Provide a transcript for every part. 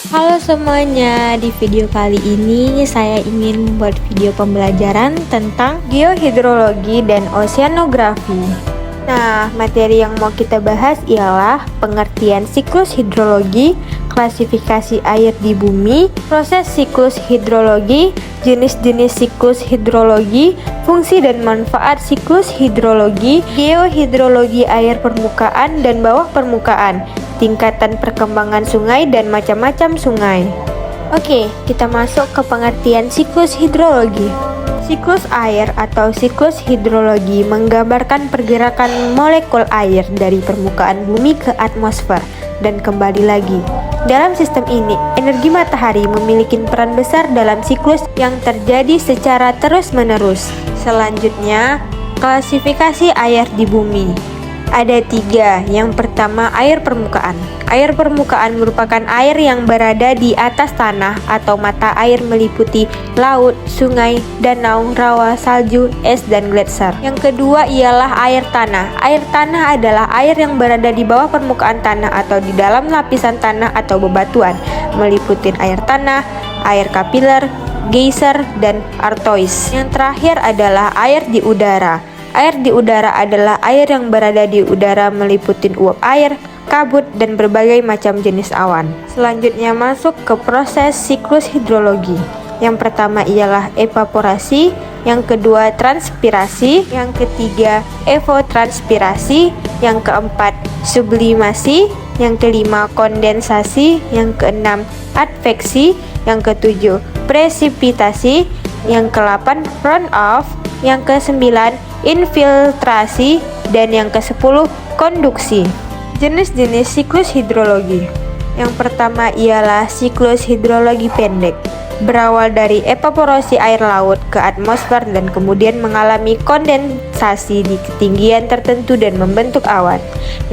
Halo semuanya, di video kali ini saya ingin membuat video pembelajaran tentang geohidrologi dan oceanografi. Nah, materi yang mau kita bahas ialah pengertian siklus hidrologi, klasifikasi air di bumi, proses siklus hidrologi, jenis-jenis siklus hidrologi, fungsi dan manfaat siklus hidrologi, geohidrologi air permukaan dan bawah permukaan, tingkatan perkembangan sungai dan macam-macam sungai. Oke, kita masuk ke pengertian siklus hidrologi. Siklus air atau siklus hidrologi menggambarkan pergerakan molekul air dari permukaan bumi ke atmosfer dan kembali lagi. Dalam sistem ini, energi matahari memiliki peran besar dalam siklus yang terjadi secara terus-menerus. Selanjutnya, klasifikasi air di bumi. Ada 3. Yang pertama, air permukaan. Air permukaan merupakan air yang berada di atas tanah atau mata air meliputi laut, sungai, danau, rawa, salju, es, dan gletser. Yang kedua ialah air tanah. Air tanah adalah air yang berada di bawah permukaan tanah atau di dalam lapisan tanah atau bebatuan, meliputi air tanah, air kapiler, geyser, dan artois. Yang terakhir adalah air di udara. Air di udara adalah air yang berada di udara meliputi uap air, kabut, dan berbagai macam jenis awan. Selanjutnya masuk ke proses siklus hidrologi. Yang pertama ialah evaporasi, yang kedua transpirasi, yang ketiga evotranspirasi, yang keempat sublimasi, yang kelima kondensasi, yang keenam adveksi, yang ketujuh presipitasi, yang ke-8 runoff, yang ke-9 infiltrasi, dan yang ke-10 konduksi. Jenis-jenis siklus hidrologi. Yang pertama ialah siklus hidrologi pendek, berawal dari evaporasi air laut ke atmosfer dan kemudian mengalami kondensasi di ketinggian tertentu dan membentuk awan.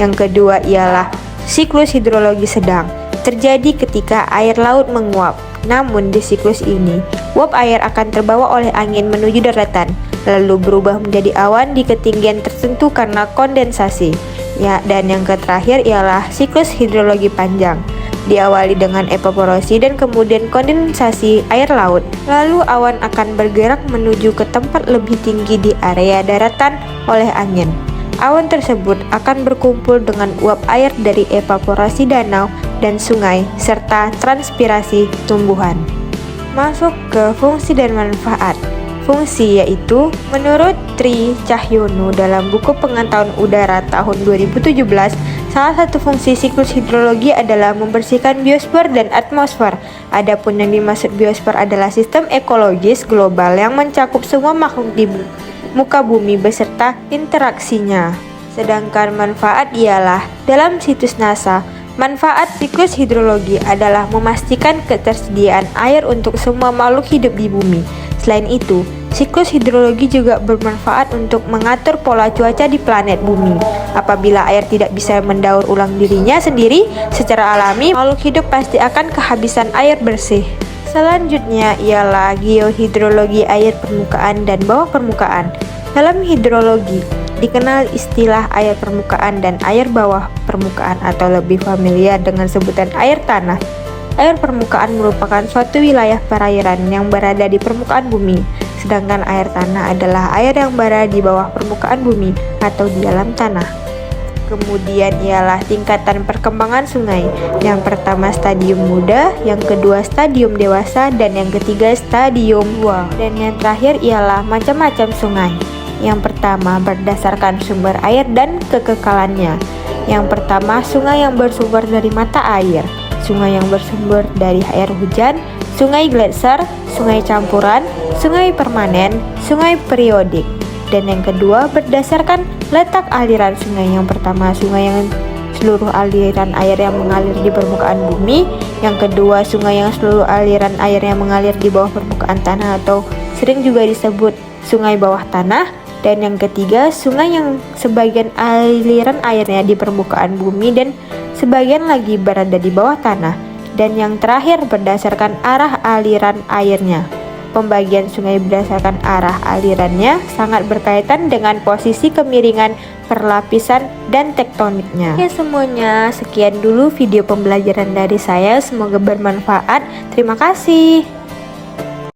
Yang kedua ialah siklus hidrologi sedang, terjadi ketika air laut menguap. Namun di siklus ini, uap air akan terbawa oleh angin menuju daratan, lalu berubah menjadi awan di ketinggian tertentu karena kondensasi. Ya, dan yang terakhir ialah siklus hidrologi panjang, diawali dengan evaporasi dan kemudian kondensasi air laut. Lalu awan akan bergerak menuju ke tempat lebih tinggi di area daratan oleh angin. Awan tersebut akan berkumpul dengan uap air dari evaporasi danau dan sungai serta transpirasi tumbuhan. Masuk ke fungsi dan manfaat. Fungsi yaitu, menurut Tri Cahyono dalam buku Pengetahuan Udara tahun 2017, salah satu fungsi siklus hidrologi adalah membersihkan biosfer dan atmosfer. Adapun yang dimaksud biosfer adalah sistem ekologis global yang mencakup semua makhluk di muka bumi beserta interaksinya. Sedangkan manfaat ialah, dalam situs NASA, manfaat siklus hidrologi adalah memastikan ketersediaan air untuk semua makhluk hidup di bumi. Selain itu, siklus hidrologi juga bermanfaat untuk mengatur pola cuaca di planet bumi. Apabila air tidak bisa mendaur ulang dirinya sendiri secara alami, makhluk hidup pasti akan kehabisan air bersih. Selanjutnya ialah geohidrologi air permukaan dan bawah permukaan. Dalam hidrologi, dikenal istilah air permukaan dan air bawah permukaan atau lebih familiar dengan sebutan air tanah. Air permukaan merupakan suatu wilayah perairan yang berada di permukaan bumi, sedangkan air tanah adalah air yang berada di bawah permukaan bumi atau di dalam tanah. Kemudian ialah tingkatan perkembangan sungai. Yang pertama stadium muda, yang kedua stadium dewasa, dan yang ketiga stadium tua. Dan yang terakhir ialah macam-macam sungai. Yang pertama berdasarkan sumber air dan kekekalannya. Yang pertama sungai yang bersumber dari mata air, sungai yang bersumber dari air hujan, sungai gletser, sungai campuran, sungai permanen, sungai periodik. Dan yang kedua berdasarkan letak aliran sungai. Yang pertama sungai yang seluruh aliran air yang mengalir di permukaan bumi. Yang kedua sungai yang seluruh aliran air yang mengalir di bawah permukaan tanah atau sering juga disebut sungai bawah tanah. Dan yang ketiga sungai yang sebagian aliran airnya di permukaan bumi dan sebagian lagi berada di bawah tanah. Dan yang terakhir berdasarkan arah aliran airnya. pembagian sungai berdasarkan arah alirannya sangat berkaitan dengan posisi kemiringan perlapisan dan tektoniknya. Ya semuanya, sekian dulu video pembelajaran dari saya, semoga bermanfaat. Terima kasih.